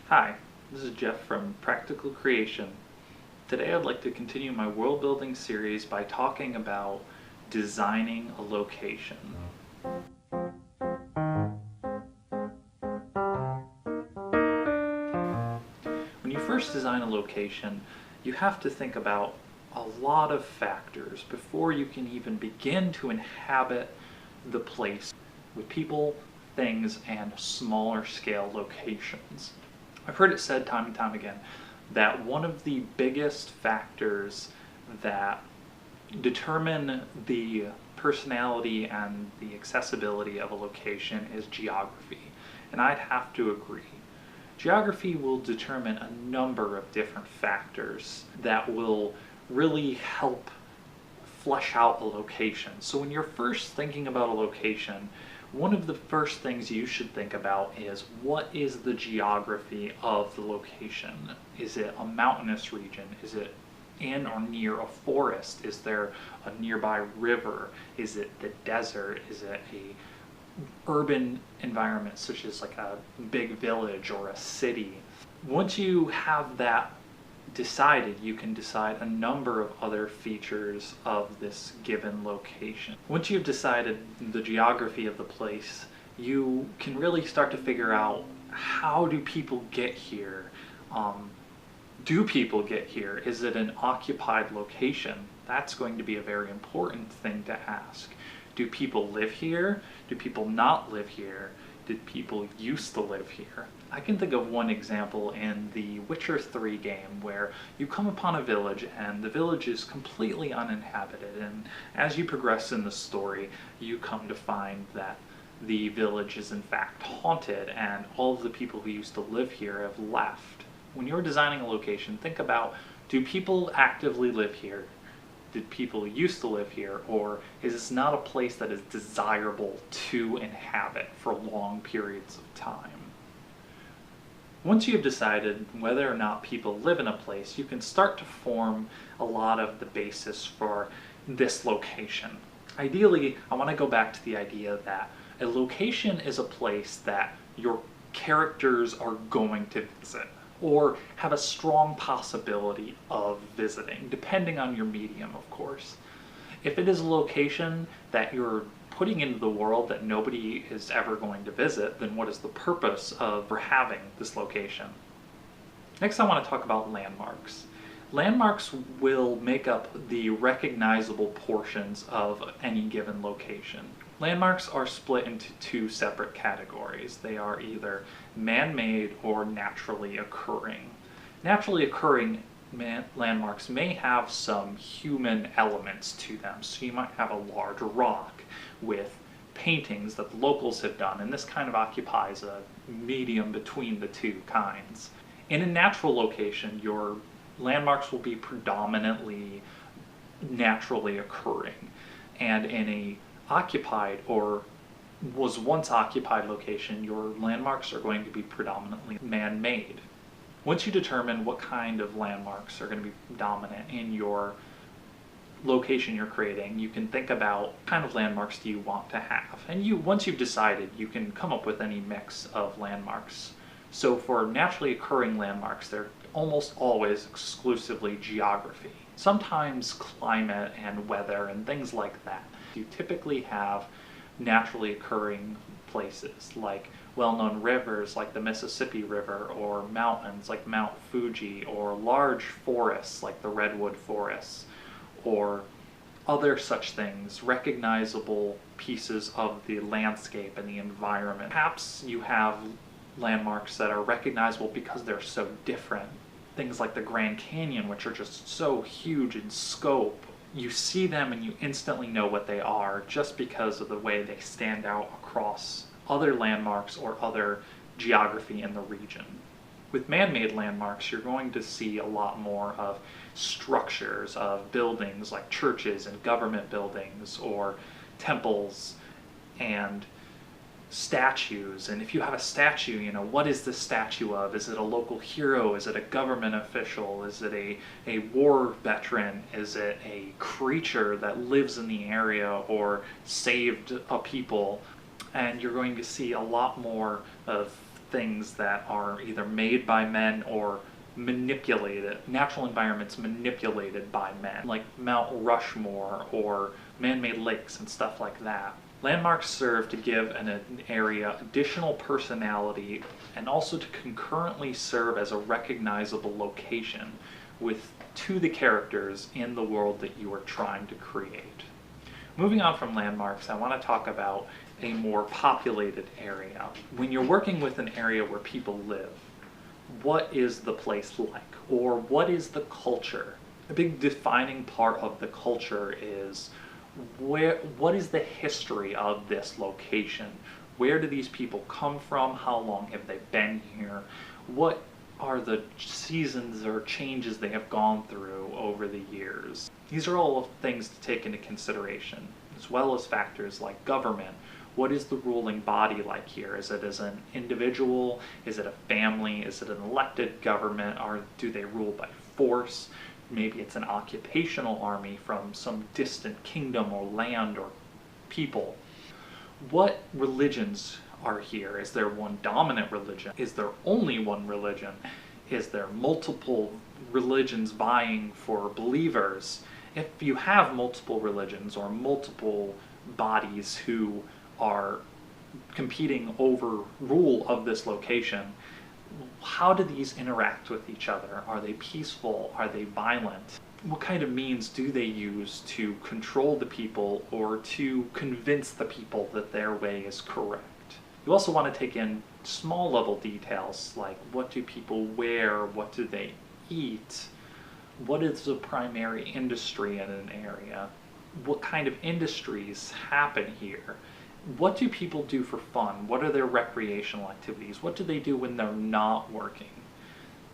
Hi, this is Jeff from Practical Creation. Today I'd like to continue my world building series by talking about designing a location. When you first design a location, you have to think about a lot of factors before you can even begin to inhabit the place with people, things, and smaller scale locations. I've heard it said time and time again that one of the biggest factors that determine the personality and the accessibility of a location is geography. And I'd have to agree. Geography will determine a number of different factors that will really help flesh out a location. So when you're first thinking about a location, one of the first things you should think about is what is the geography of the location? Is it a mountainous region? Is it in or near a forest? Is there a nearby river? Is it the desert? Is it a urban environment such as like a big village or a city? Once you have that decided, you can decide a number of other features of this given location. Once you've decided the geography of the place, you can really start to figure out, how do people get here? Do people get here? Is it an occupied location? That's going to be a very important thing to ask. Do people live here? Do people not live here? Did people used to live here? I can think of one example in the Witcher 3 game where you come upon a village and the village is completely uninhabited, and as you progress in the story you come to find that the village is in fact haunted and all of the people who used to live here have left. When you're designing a location, think about, do people actively live here? Did people used to live here, or is this not a place that is desirable to inhabit for long periods of time? Once you've decided whether or not people live in a place, you can start to form a lot of the basis for this location. Ideally, I want to go back to the idea that a location is a place that your characters are going to visit, or have a strong possibility of visiting, depending on your medium, of course. If it is a location that you're putting into the world that nobody is ever going to visit, then what is the purpose of having this location? Next, I want to talk about landmarks. Landmarks will make up the recognizable portions of any given location. Landmarks are split into two separate categories. They are either man-made or naturally occurring. Naturally occurring landmarks may have some human elements to them. So you might have a large rock with paintings that the locals have done, and this kind of occupies a medium between the two kinds. In a natural location, your landmarks will be predominantly naturally occurring, and in a occupied or was once occupied location, your landmarks are going to be predominantly man-made. Once you determine what kind of landmarks are going to be dominant in your location you're creating, you can think about what kind of landmarks do you want to have. And once you've decided, you can come up with any mix of landmarks. So for naturally occurring landmarks, they're almost always exclusively geography. Sometimes climate and weather and things like that. You typically have naturally occurring places like well-known rivers like the Mississippi River, or mountains like Mount Fuji, or large forests like the redwood forests, or other such things, recognizable pieces of the landscape and the environment. Perhaps you have landmarks that are recognizable because they're so different. Things like the Grand Canyon, which are just so huge in scope. You see them and you instantly know what they are just because of the way they stand out across other landmarks or other geography in the region. With man-made landmarks, you're going to see a lot more of structures of buildings like churches and government buildings, or temples and statues. And if you have a statue, you know, what is this statue of? Is it a local hero? Is it a government official? Is it a war veteran? Is it a creature that lives in the area or saved a people? And you're going to see a lot more of things that are either made by men or manipulated, natural environments manipulated by men, like Mount Rushmore or man-made lakes and stuff like that. Landmarks serve to give an area additional personality and also to concurrently serve as a recognizable location to the characters in the world that you are trying to create. Moving on from landmarks, I want to talk about a more populated area. When you're working with an area where people live, what is the place like? Or what is the culture? A big defining part of the culture is what is the history of this location? Where do these people come from? How long have they been here? What are the seasons or changes they have gone through over the years? These are all things to take into consideration, as well as factors like government. What is the ruling body like here? Is it as an individual? Is it a family? Is it an elected government? Or do they rule by force? Maybe it's an occupational army from some distant kingdom or land or people. What religions are here? Is there one dominant religion? Is there only one religion? Is there multiple religions vying for believers? If you have multiple religions or multiple bodies who are competing over rule of this location, how do these interact with each other? Are they peaceful? Are they violent? What kind of means do they use to control the people or to convince the people that their way is correct? You also want to take in small level details like what do people wear, what do they eat, what is the primary industry in an area, what kind of industries happen here, what do people do for fun, what are their recreational activities, what do they do when they're not working.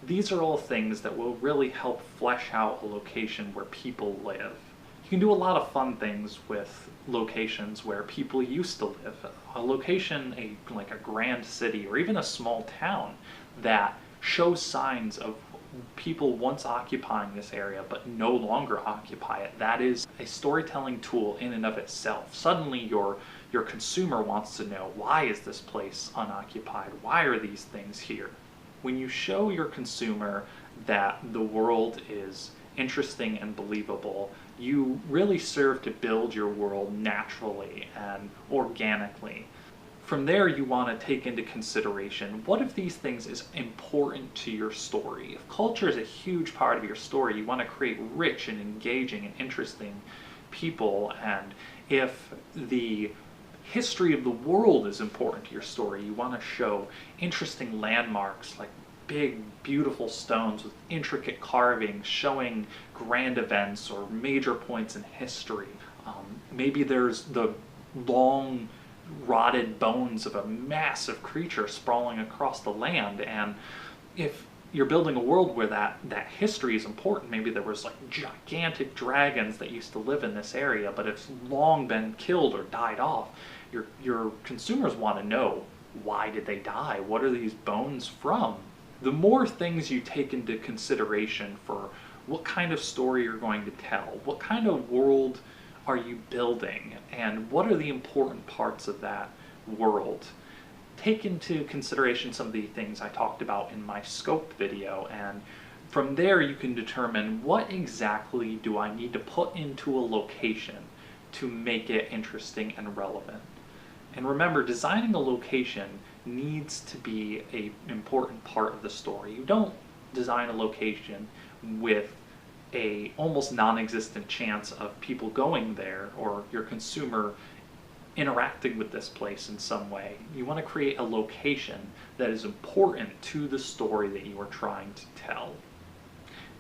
These are all things that will really help flesh out a location where people live. You can do a lot of fun things with locations where people used to live. A location, like a grand city or even a small town that shows signs of people once occupying this area but no longer occupy it. That is a storytelling tool in and of itself. Suddenly your consumer wants to know, why is this place unoccupied? Why are these things here? When you show your consumer that the world is interesting and believable, you really serve to build your world naturally and organically. From there, you want to take into consideration, what if these things is important to your story? If culture is a huge part of your story, you want to create rich and engaging and interesting people. And if the history of the world is important to your story, you want to show interesting landmarks like big, beautiful stones with intricate carvings showing grand events or major points in history. Maybe there's the long rotted bones of a massive creature sprawling across the land, and if you're building a world where that history is important, maybe there was like gigantic dragons that used to live in this area but it's long been killed or died off, your consumers want to know, why did they die? What are these bones from? The more things you take into consideration for what kind of story you're going to tell, what kind of world are you building, and what are the important parts of that world? Take into consideration some of the things I talked about in my scope video, and from there you can determine what exactly do I need to put into a location to make it interesting and relevant. And remember, designing a location needs to be an important part of the story. You don't design a location with a almost non-existent chance of people going there or your consumer interacting with this place in some way. You want to create a location that is important to the story that you are trying to tell.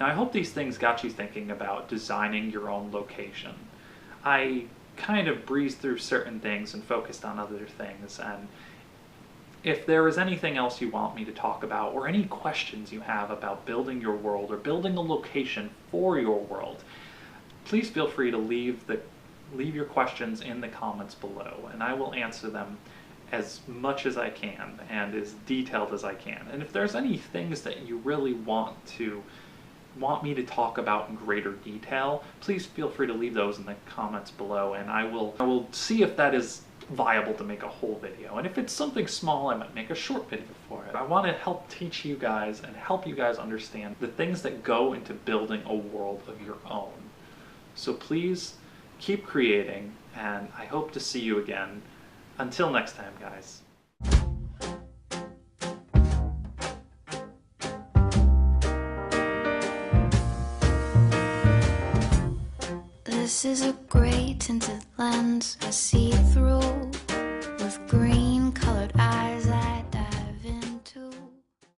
Now, I hope these things got you thinking about designing your own location. I kind of breezed through certain things and focused on other things, and if there is anything else you want me to talk about or any questions you have about building your world or building a location for your world, please feel free to leave your questions in the comments below, and I will answer them as much as I can and as detailed as I can. And if there's any things that you really want to want me to talk about in greater detail, please feel free to leave those in the comments below, and I will see if that is viable to make a whole video. And if it's something small, I might make a short video for it. I want to help teach you guys and help you guys understand the things that go into building a world of your own. So please keep creating, and I hope to see you again. Until next time, guys. This is a gray tinted lens I see through.